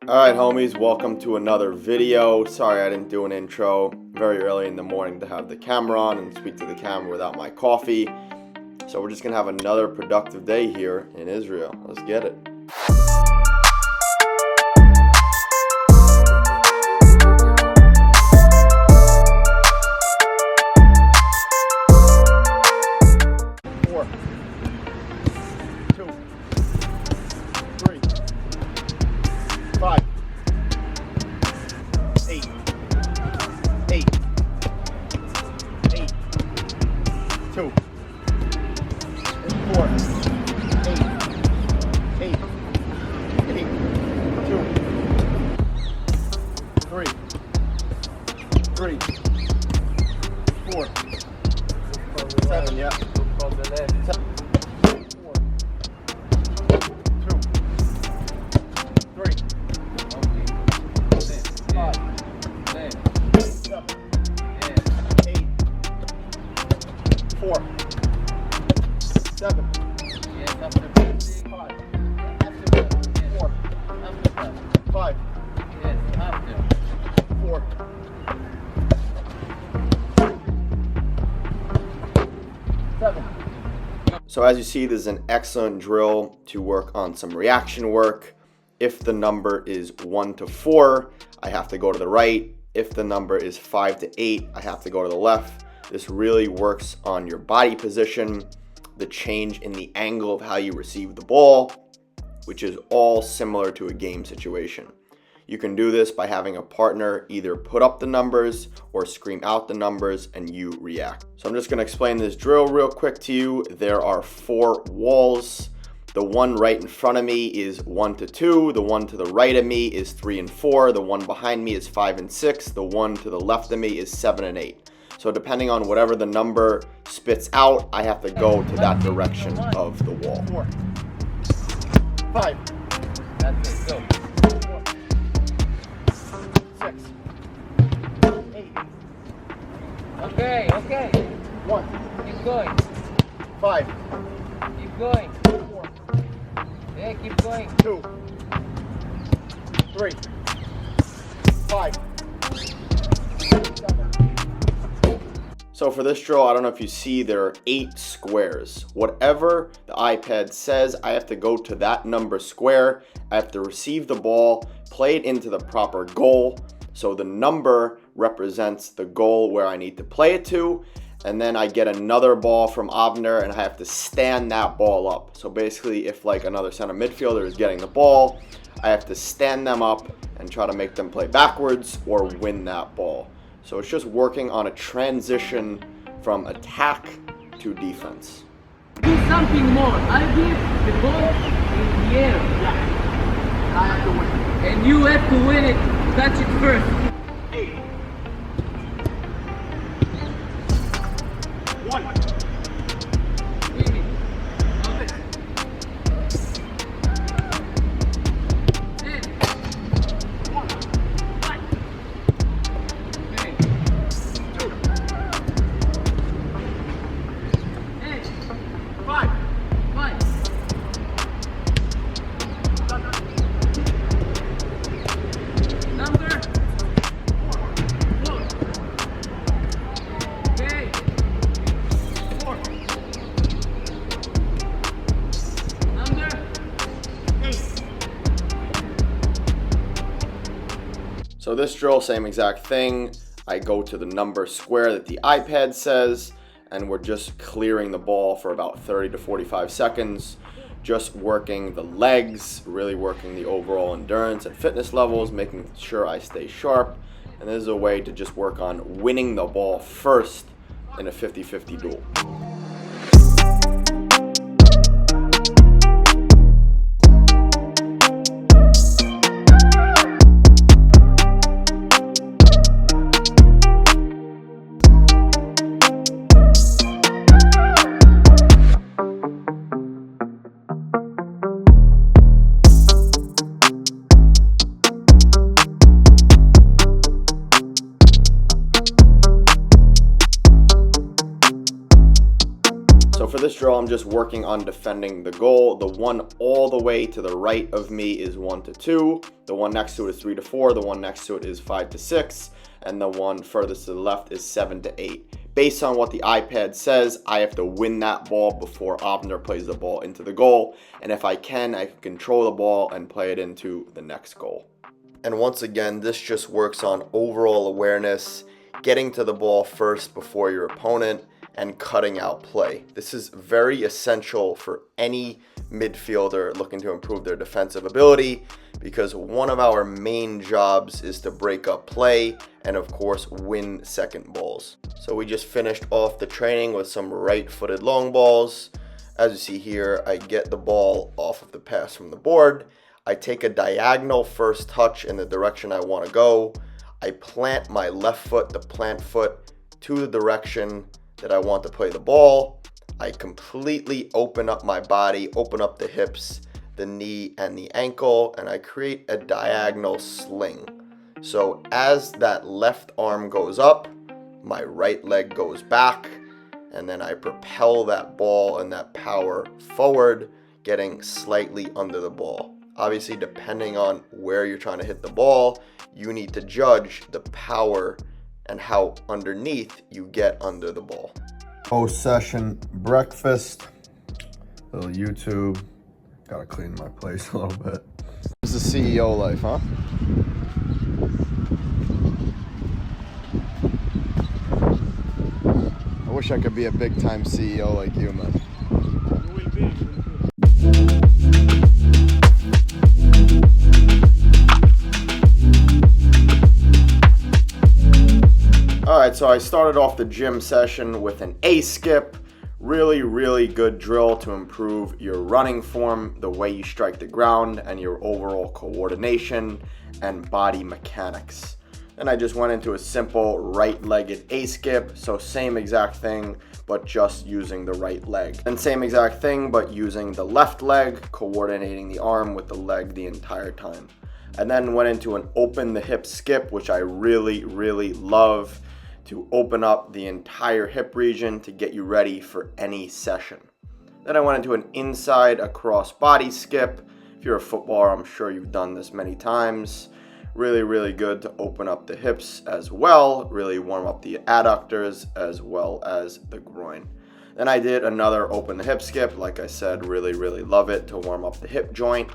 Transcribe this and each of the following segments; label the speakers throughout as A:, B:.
A: Alright homies, welcome to another video. Sorry I didn't do an intro very early in the morning to have the camera on and speak to the camera without my coffee. So we're just going to have another productive day here in Israel. Let's get it. So as you see, this is an excellent drill to work on some reaction work. If the number is 1 to 4, I have to go to the right. If the number is 5 to 8, I have to go to the left. This really works on your body position, the change in the angle of how you receive the ball, which is all similar to a game situation. You can do this by having a partner either put up the numbers or scream out the numbers and you react. So I'm just going to explain this drill real quick to you. There are 4 walls. The one right in front of me is 1 to 2. The one to the right of me is 3 and 4. The one behind me is 5 and 6. The one to the left of me is 7 and 8. So depending on whatever the number spits out, I have to go to that direction of the wall. 4, 5. That's it, go. 6, 8.
B: Okay.
A: 1.
B: Keep going.
A: 5.
B: Keep going.
A: 4.
B: Yeah, keep going.
A: 2. 3. 5. 7. So for this drill, I don't know if you see, there are 8 squares. Whatever the iPad says, I have to go to that number square. I have to receive the ball, play it into the proper goal. So the number represents the goal where I need to play it to. And then I get another ball from Avner and I have to stand that ball up. So basically, if like another center midfielder is getting the ball, I have to stand them up and try to make them play backwards or win that ball. So it's just working on a transition from attack to defense.
B: Do something more. I give the ball in the air.
A: Yeah. I have to win.
B: And you have to win it. Touch it first.
A: 8. 1. So this drill, same exact thing. I go to the number square that the iPad says, and we're just clearing the ball for about 30 to 45 seconds, just working the legs, really working the overall endurance and fitness levels, making sure I stay sharp. And this is a way to just work on winning the ball first in a 50-50 duel. for this drill, I'm just working on defending the goal. The one all the way to the right of me is 1 to 2. The one next to it is 3 to 4. The one next to it is 5 to 6. And the one furthest to the left is 7 to 8. Based on what the iPad says, I have to win that ball before Abner plays the ball into the goal. And if I can control the ball and play it into the next goal. And once again, this just works on overall awareness, getting to the ball first before your opponent, and cutting out play. This is very essential for any midfielder looking to improve their defensive ability, because one of our main jobs is to break up play and of course win second balls. So we just finished off the training with some right-footed long balls. As you see here, I get the ball off of the pass from the board. I take a diagonal first touch in the direction I want to go. I plant my left foot, the plant foot, to the direction that I want to play the ball. I completely open up my body, open up the hips, the knee, and the ankle, and I create a diagonal sling. So as that left arm goes up, my right leg goes back, and then I propel that ball and that power forward, getting slightly under the ball. Obviously, depending on where you're trying to hit the ball, you need to judge the power and how underneath you get under the ball. Post-session breakfast, little YouTube. Gotta clean my place a little bit. This is CEO life, huh? I wish I could be a big-time CEO like you, man.
B: You will be.
A: Alright, so I started off the gym session with an A skip. Really good drill to improve your running form, the way you strike the ground, and your overall coordination and body mechanics. Then I just went into a simple right-legged A skip, so same exact thing, but just using the right leg. And same exact thing, but using the left leg, coordinating the arm with the leg the entire time. And then went into an open the hip skip, which I really love, to open up the entire hip region to get you ready for any session. Then I went into an inside across body skip. If you're a footballer, I'm sure you've done this many times. Really good to open up the hips as well, really warm up the adductors as well as the groin. Then I did another open the hip skip. Like I said, really love it to warm up the hip joint.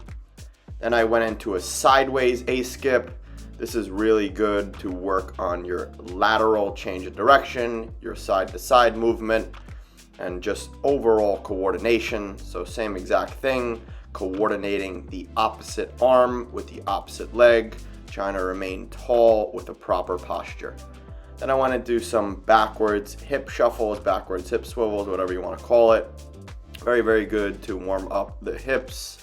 A: Then I went into a sideways A skip. This is really good to work on your lateral change of direction, your side to side movement, and just overall coordination. So same exact thing, coordinating the opposite arm with the opposite leg, trying to remain tall with a proper posture. Then I want to do some backwards hip shuffles, backwards hip swivels, whatever you want to call it. Very good to warm up the hips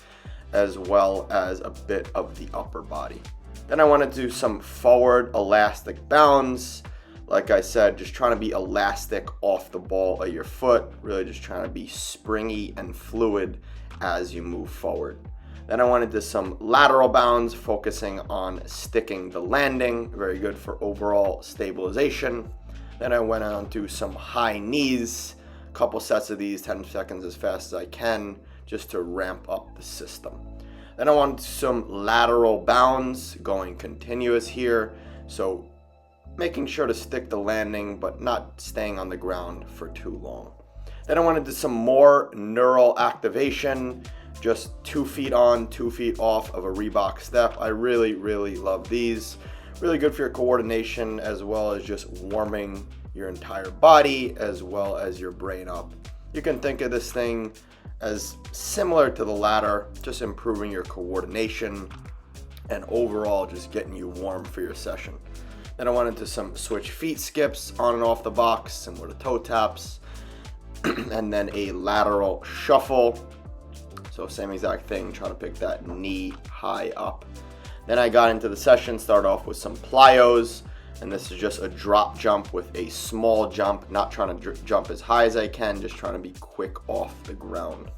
A: as well as a bit of the upper body. Then I want to do some forward elastic bounds. Like I said, just trying to be elastic off the ball of your foot, really just trying to be springy and fluid as you move forward. Then I went into some lateral bounds, focusing on sticking the landing, very good for overall stabilization. Then I went on to some high knees, a couple sets of these, 10 seconds as fast as I can, just to ramp up the system. Then I want some lateral bounds, going continuous here, so making sure to stick the landing but not staying on the ground for too long. Then I wanted to do some more neural activation, just 2 feet on, 2 feet off of a Reebok step. I really love these. Really good for your coordination as well as just warming your entire body as well as your brain up. You can think of this thing as similar to the ladder, just improving your coordination and overall just getting you warm for your session. Then I went into some switch feet skips on and off the box, similar to toe taps, and then a lateral shuffle. So same exact thing, trying to pick that knee high up. Then I got into the session, started off with some plyos, and this is just a drop jump with a small jump, not trying to jump as high as I can, just trying to be quick off the ground.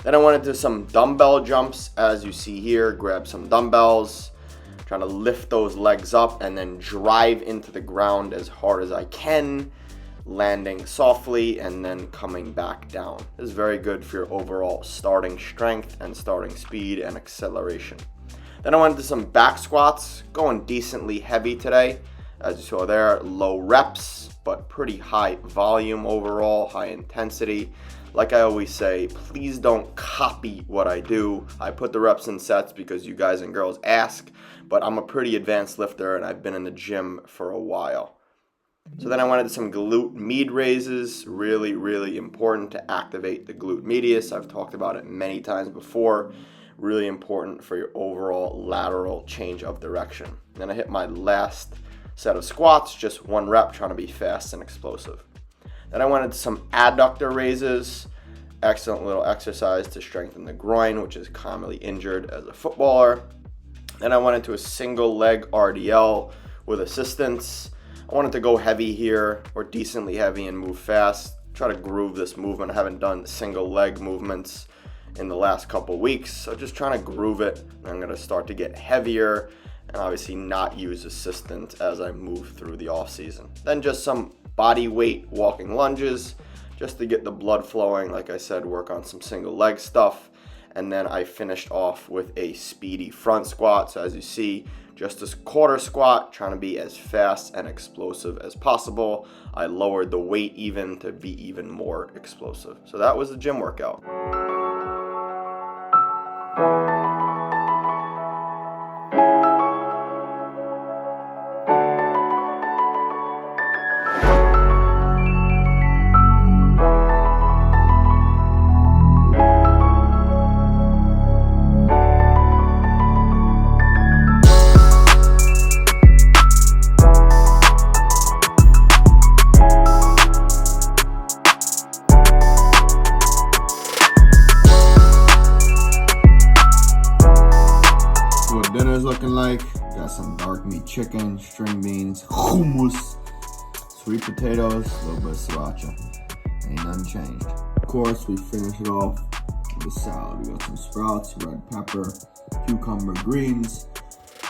A: Then I went into some dumbbell jumps, as you see here, grab some dumbbells, trying to lift those legs up and then drive into the ground as hard as I can, landing softly and then coming back down. This is very good for your overall starting strength and starting speed and acceleration. Then I went into some back squats, going decently heavy today. As you saw there, low reps, but pretty high volume overall, high intensity. Like I always say, please don't copy what I do. I put the reps in sets because you guys and girls ask, but I'm a pretty advanced lifter and I've been in the gym for a while. So then I went into some glute med raises, really important to activate the glute medius. I've talked about it many times before. Really important for your overall lateral change of direction. Then I hit my last set of squats, just 1 rep, trying to be fast and explosive. Then I went into some adductor raises. Excellent little exercise to strengthen the groin, which is commonly injured as a footballer. Then I went into a single leg RDL with assistance. I wanted to go heavy here, or decently heavy, and move fast. Try to groove this movement. I haven't done single leg movements in the last couple weeks, so just trying to groove it. I'm going to start to get heavier and obviously not use assistance as I move through the off season. Then just some body weight walking lunges just to get the blood flowing. Like I said, work on some single leg stuff. And then I finished off with a speedy front squat. So as you see, just a quarter squat, trying to be as fast and explosive as possible. I lowered the weight even to be even more explosive. So that was the gym workout. Looking like got some dark meat chicken, string beans, hummus, sweet potatoes, a little bit of sriracha. Ain't nothing changed. Of course, we finish it off with a salad. We got some sprouts, red pepper, cucumber, greens,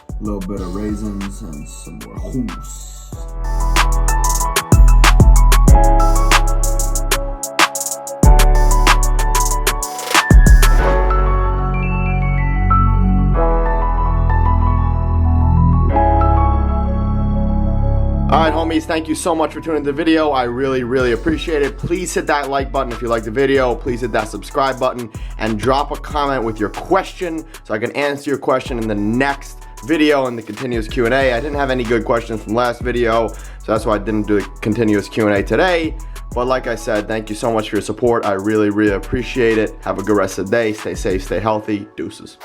A: a little bit of raisins, and some more hummus. Alright homies, thank you so much for tuning into the video. I really appreciate it. Please hit that like button if you like the video. Please hit that subscribe button and drop a comment with your question so I can answer your question in the next video in the continuous Q&A. I didn't have any good questions from last video, so that's why I didn't do a continuous Q&A today. But like I said, thank you so much for your support. I really appreciate it. Have a good rest of the day. Stay safe, stay healthy. Deuces.